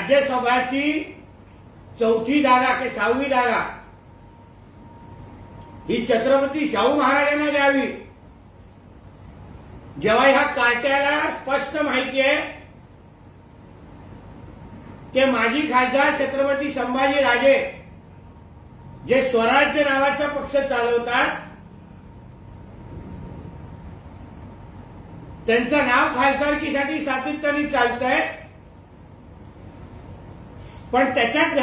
राज्यसभाची 4थी जागा की 6वी जागा ही छत्रपती शाहू महाराजांना द्यावी, जेव्हा ह्या कार्ट्याला स्पष्ट माहिती आहे की माजी खासदार छत्रपती संभाजी राजे जे स्वराज्य नावाचा पक्ष चालवतात, त्यांचं नाव खासदारकीसाठी सातत्याने चालतंय, पण त्यांच्याच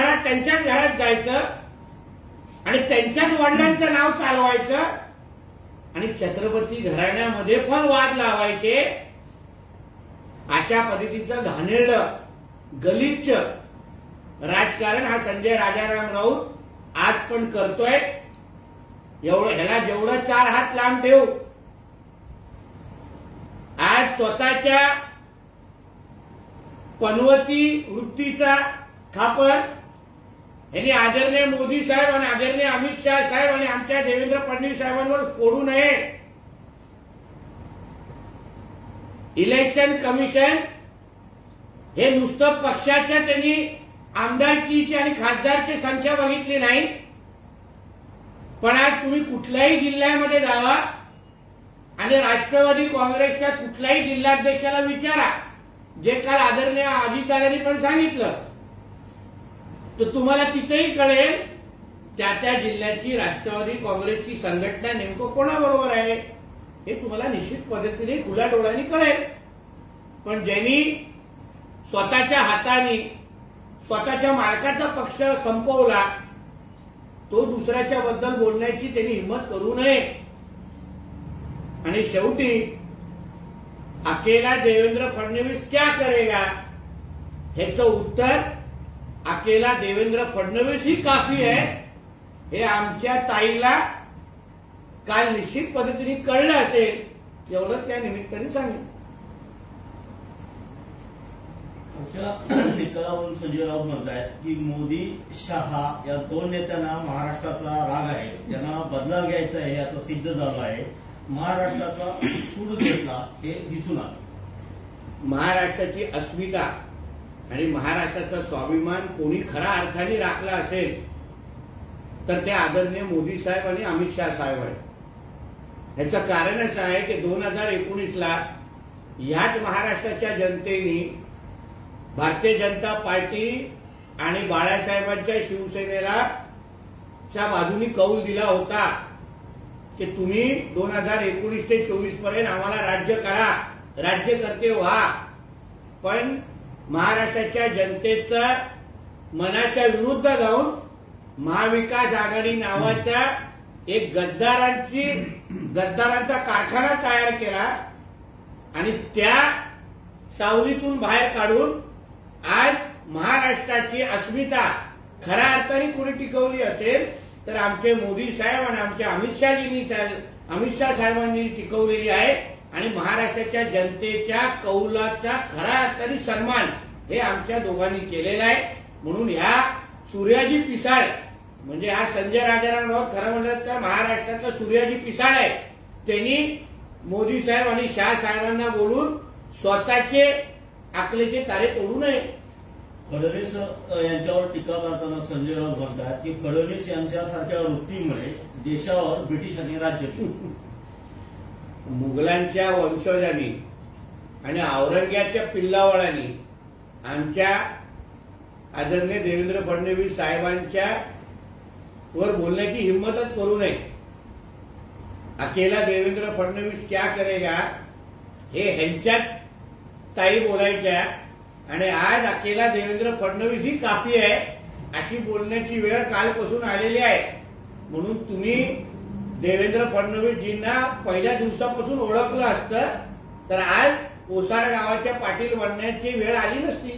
घरात जायचं आणि त्यांच्याच वडिलांचं नाव चालवायचं आणि छत्रपती घराण्यामध्ये पण वाद लावायचे, अशा पद्धतीचं घाणेरडं गलिच्छ राजकारण हा संजय राजाराम राऊत आज पण करतोय. ह्याला जेवढं 4 हात लांब ठेवू, आज स्वतःच्या पनवती वृत्तीचा खापर यांनी आदरणीय मोदी साहेब आणि आदरणीय अमित शाह साहेब आणि आमच्या देवेंद्र फडणवीस साहेबांवर फोडू नये. इलेक्शन कमिशन हे नुसतं पक्षाच्या त्यांनी आमदारकीची आणि खासदारची संख्या बघितली नाही, पण आज तुम्ही कुठल्याही जिल्ह्यामध्ये जावा आणि राष्ट्रवादी काँग्रेसच्या कुठल्याही जिल्हाध्यक्षाला विचारा, जे काल आदरणीय अजितदादांनी पण सांगितलं, तर तुम्हाला तिथेही कळेल त्या त्या जिल्ह्याची राष्ट्रवादी काँग्रेसची संघटना नेमकं कोणाबरोबर आहे हे तुम्हाला निश्चित पद्धतीने खुल्या डोळ्यांनी कळेल. पण ज्यांनी स्वतःच्या हाताने स्वतःच्या मालकाचा पक्ष संपवला, तो दुसऱ्याच्या बद्दल बोलण्याची त्यांनी हिंमत करू नये. आणि शेवटी अकेला देवेंद्र फडणवीस क्या करेगा ह्याचं उत्तर अकेला देवेंद्र फडणवीस ही काफी आहे हे आमच्या ताईला काल निश्चित पद्धतीने कळलं असेल, एवढं त्या निमित्ताने सांगितलं. निकालावरून संजय राऊत म्हणतायत की मोदी शहा या 2 नेत्यांना महाराष्ट्राचा राग आहे, त्यांना बदला घ्यायचा आहे, आता सिद्ध झालं आहे. महाराष्ट्राचा सूड घेतला हे दिसून आलं. महाराष्ट्राची अस्मिता आणि महाराष्ट्राचा स्वाभिमान कोणी खऱ्या अर्थाने राखला असेल तर ते आदरणीय मोदी साहेब आणि अमित शाह साहेब आहेत. ह्याचं कारण असं आहे की 2019ला ह्याच महाराष्ट्राच्या जनतेने भारतीय जनता पार्टी आणि बाळासाहेबांच्या शिवसेनेला च्या बाजूनी कौल दिला होता की तुम्ही 2019 ते 24 पर्यंत आम्हाला राज्य करा, राज्यकर्ते व्हा. पण महाराष्ट्राच्या जनतेच्या मनाच्या विरुद्ध जाऊन महाविकास आघाडी नावाच्या एक गद्दारांचा कारखाना तयार केला आणि त्या सावलीतून बाहेर काढून आज महाराष्ट्राची अस्मिता खऱ्या अर्थाने कोणी टिकवली असेल तर आमचे मोदी साहेब आणि आमच्या अमित शाह साहेबांनी टिकवलेली आहे. आणि महाराष्ट्राच्या जनतेच्या कौलाचा खऱ्या अर्थाने सन्मान हे आमच्या दोघांनी केलेला आहे. म्हणून ह्या सूर्याजी पिसाळ म्हणजे हा संजय राजाराम राऊत खरं म्हणलं तर महाराष्ट्रातला सूर्याजी पिसाळ आहे. त्यांनी मोदी साहेब आणि शाह साहेबांना बोलून स्वतःचे अकलेचे तारे तोडू नये. फडणवीस यांच्यावर टीका करताना संजय राऊत म्हणतात की फडणवीस यांच्यासारख्या वृत्तीमुळे देशावर ब्रिटिशांनी राज्य केलं. मुघलांच्या वंशजांनी आणि औरंग्याच्या पिल्लावळांनी आमच्या आदरणीय देवेंद्र फडणवीस साहेबांच्या वर बोलण्याची हिंमतच करू नये. अकेला देवेंद्र फडणवीस क्या करेगा हे ह्यांच्याच ताई बोलायच्या आणि आज अकेला देवेंद्र फडणवीस ही काफी आहे अशी बोलण्याची वेळ कालपासून आलेली आहे. म्हणून तुम्ही देवेंद्र फडणवीसजींना पहिल्या दिवसापासून ओळखलं असतं तर आज ओसाड गावाच्या पाटील बनण्याची वेळ आली नसती.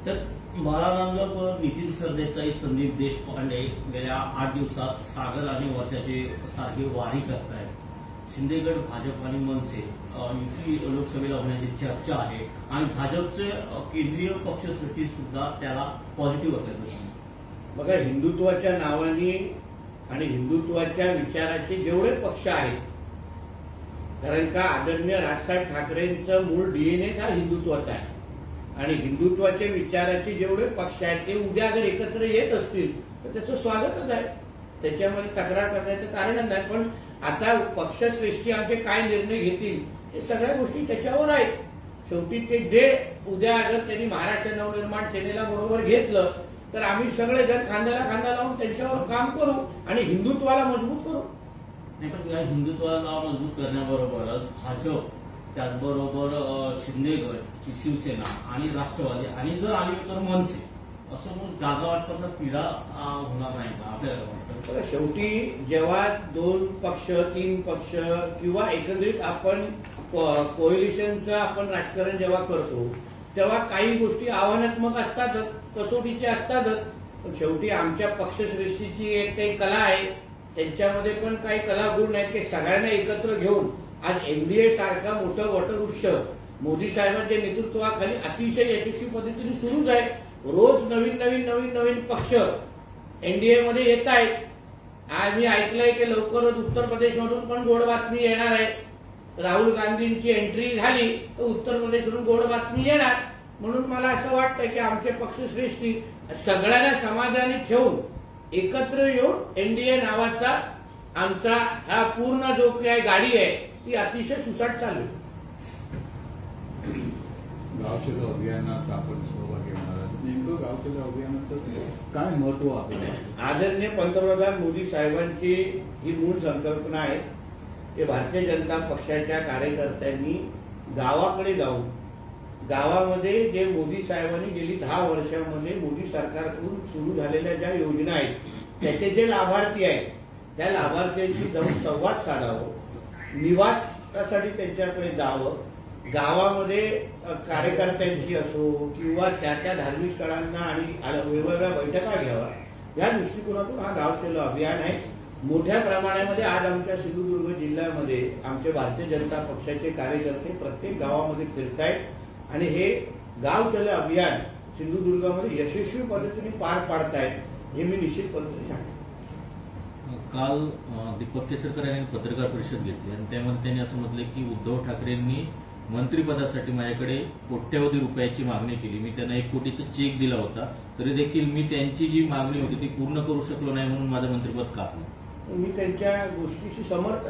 तर बाळा नांदगावकर, नितीन सरदेसाई, संदीप देशपांडे गेल्या 8 दिवसात सागर आणि वर्षाची सारखी वारी करतायत. शिंदेगड, भाजप आणि मनसे युती लोकसभेला होण्याची चर्चा आहे आणि भाजपचे केंद्रीय पक्षश्रेष्ठी सुद्धा त्याला पॉझिटिव्ह असल्याचं. बघा, हिंदुत्वाच्या नावाने आणि हिंदुत्वाच्या विचाराचे जेवढे पक्ष आहेत, कारण का आदरणीय राजसाहेब ठाकरेंचं मूळ डीएनए हा हिंदुत्वाचा आहे आणि हिंदुत्वाच्या विचाराचे जेवढे पक्ष आहेत ते उद्या अगर एकत्र येत असतील तर त्याचं स्वागतच आहे, त्याच्यामध्ये तक्रार करण्याचं कारणच नाही. पण आता पक्षश्रेष्ठी आमचे काय निर्णय घेतील हे सगळ्या गोष्टी त्याच्यावर आहेत. शेवटी ते जे उद्या अगर त्यांनी महाराष्ट्र नवनिर्माण सेनेला बरोबर घेतलं तर आम्ही सगळेजण खांद्याला खांदा लावून त्यांच्यावर काम करू आणि हिंदुत्वाला मजबूत करू. नाही पण या हिंदुत्वाला मजबूत करण्याबरोबरच भाजप, त्याचबरोबर शिंदेगड, शिवसेना आणि राष्ट्रवादी आणि जर आली तर मनसे असं मग जागा वाटपाचा पिढा होणार नाही का आपल्याला वाटतं? शेवटी जेव्हा 2 पक्ष 3 पक्ष किंवा एकत्रित आपण कोएलिशनचं आपण राजकारण जेव्हा करतो तेव्हा काही गोष्टी आव्हानात्मक असतातच, कसोटीचे असतातच. पण शेवटी आमच्या पक्षश्रेष्ठीची एक काही कला आहे, त्यांच्यामध्ये पण काही कलागुण आहेत ते सगळ्यांना एकत्र घेऊन आज एनडीए सारखा मोठं वटवृक्ष मोदी साहेबांच्या नेतृत्वाखाली अतिशय यशस्वी पद्धतीने सुरूच आहे. रोज नवीन नवीन नवीन नवीन पक्ष एनडीए मध्ये येत आहेत. आज मी ऐकलंय की लवकरच उत्तर प्रदेशमधून पण गोड बातमी येणार आहे. राहुल गांधींची एंट्री झाली तर उत्तर प्रदेशमधून गोड बातमी येणार. म्हणून मला असं वाटतं की आमचे पक्षश्रेष्ठी सगळ्यांना समाधानी ठेवून एकत्र येऊन एनडीए नावाचा आमचा हा पूर्ण जो काही गाडी आहे ती अतिशय सुसाट चालू आहे. गावचलो अभियानात आपण सहभागी होणार आहात. नेमकं गावचलो अभियानाचं काय महत्व आहे? आदरणीय पंतप्रधान मोदी साहेबांची ही मूळ संकल्पना आहे की भारतीय जनता पक्षाच्या कार्यकर्त्यांनी गावाकडे जाऊन गावामध्ये जे मोदी साहेबांनी गेली 10 वर्षांमध्ये मोदी सरकारकडून सुरू झालेल्या ज्या योजना आहेत त्याचे जे लाभार्थी आहेत त्या लाभार्थ्यांशी जाऊन संवाद साधावं, निवासासाठी त्यांच्याकडे जावं, गावामध्ये कार्यकर्त्यांची असो किंवा त्या धार्मिक स्थळांना आणि वेगवेगळ्या बैठका घ्यावा, या दृष्टिकोनातून हा गाव चलो अभियान आहे. मोठ्या प्रमाणामध्ये आज आमच्या सिंधुदुर्ग जिल्ह्यामध्ये आमचे भारतीय जनता पक्षाचे कार्यकर्ते प्रत्येक गावामध्ये फिरतायत आणि हे गाव चलो अभियान सिंधुदुर्गामध्ये यशस्वी पद्धतीने पार पाडतायत हे मी निश्चित पद्धतीने सांगतो. काल दीपक केसरकर यांनी पत्रकार परिषद घेतली आणि त्यामध्ये त्यांनी असं म्हटलं की उद्धव ठाकरेंनी मंत्रिपदासाठी माझ्याकडे कोट्यवधी रुपयाची मागणी केली. मी त्यांना 1 कोटीचा चेक दिला होता, तरी देखील मी त्यांची जी मागणी होती ती पूर्ण करू शकलो नाही म्हणून माझं मंत्रिपद कापलं. मी त्यांच्या गोष्टीशी समर्थ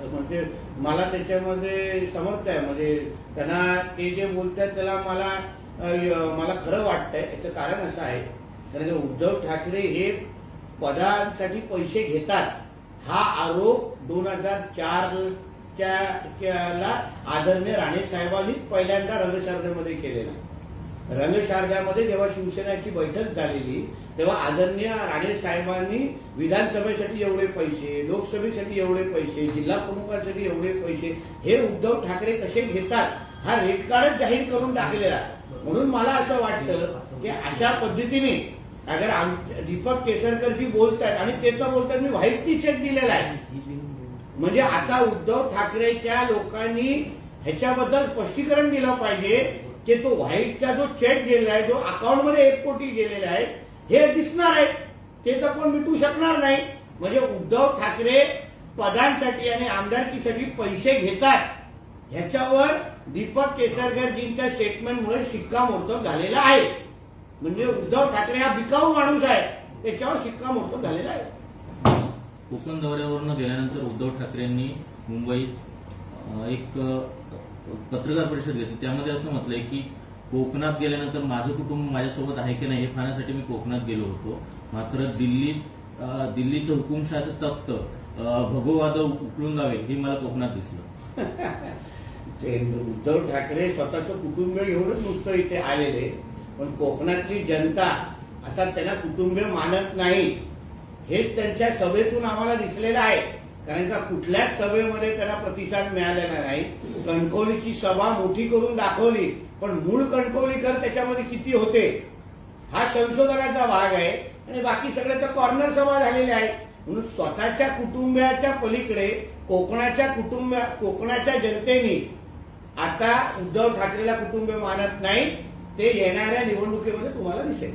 म्हणजे मला त्याच्यामध्ये समर्थ आहे. म्हणजे त्यांना ते जे बोलतात त्याला मला खरं वाटतंय. याचं कारण असं आहे कारण उद्धव ठाकरे हे पदांसाठी पैसे घेतात हा आरोप 2004ला आदरणीय राणे साहेबांनी पहिल्यांदा रंगशारदामध्ये केलेला. रंगशारदामध्ये जेव्हा शिवसेनेची बैठक झालेली तेव्हा आदरणीय राणे साहेबांनी विधानसभेसाठी एवढे पैसे, लोकसभेसाठी एवढे पैसे, जिल्हा प्रमुखांसाठी एवढे पैसे हे उद्धव ठाकरे कसे घेतात हा रेट कार्डच जाहीर करून टाकलेला. म्हणून मला असं वाटतं की अशा पद्धतीने अगर दीपक केसरकरजी बोलतायत आणि ते तर बोलतात मी व्हाईट टी चेक दिलेला आहे, म्हणजे आता उद्धव ठाकरेच्या लोकांनी ह्याच्याबद्दल स्पष्टीकरण दिलं पाहिजे की तो व्हाईटचा जो चेक गेलेला आहे, जो अकाउंटमध्ये 1 कोटी गेलेला आहे हे दिसणार आहे, ते तर कोण मिटू शकणार नाही. म्हणजे उद्धव ठाकरे पदांसाठी आणि आमदारकीसाठी पैसे घेतात ह्याच्यावर दीपक केसरकरजींच्या स्टेटमेंटमुळे शिक्कामोर्तब झालेला आहे. म्हणजे उद्धव ठाकरे हा बिकाऊ माणूस आहे, त्याच्यावर शिक्कामोर्तब झालेला आहे. कोकण दौऱ्यावरून गेल्यानंतर उद्धव ठाकरेंनी मुंबईत एक पत्रकार परिषद घेतली. त्यामध्ये असं म्हटलंय की कोकणात गेल्यानंतर माझं कुटुंब माझ्यासोबत आहे की नाही हे पाहण्यासाठी मी कोकणात गेलो होतो, मात्र दिल्लीचं हुकुमशहाचं तख्त भगोवाद उकळून जावे हे मला कोकणात दिसलं. उद्धव ठाकरे स्वतःचं कुटुंब एवढंच नुसतं इथे आलेले, पण कोकणातली जनता आता त्यांना कुटुंबीय मानत नाही हेच त्यांच्या सभेतून आम्हाला दिसलेलं आहे. कारण का कुठल्याच सभेमध्ये त्यांना प्रतिसाद मिळालेला नाही. कणकवलीची सभा मोठी करून दाखवली पण मूळ कणकवलीकर त्याच्यामध्ये किती होते हा संशोधनाचा भाग आहे आणि बाकी सगळे तर कॉर्नर सभा झालेल्या आहेत. म्हणून स्वतःच्या कुटुंबियाच्या पलीकडे कोकणाच्या जनतेने आता उद्धव ठाकरेला कुटुंबीय मानत नाही. ते येणाऱ्या निवडणुकीमध्ये तुम्हाला दिसेल.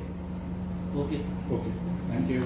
Okay thank you.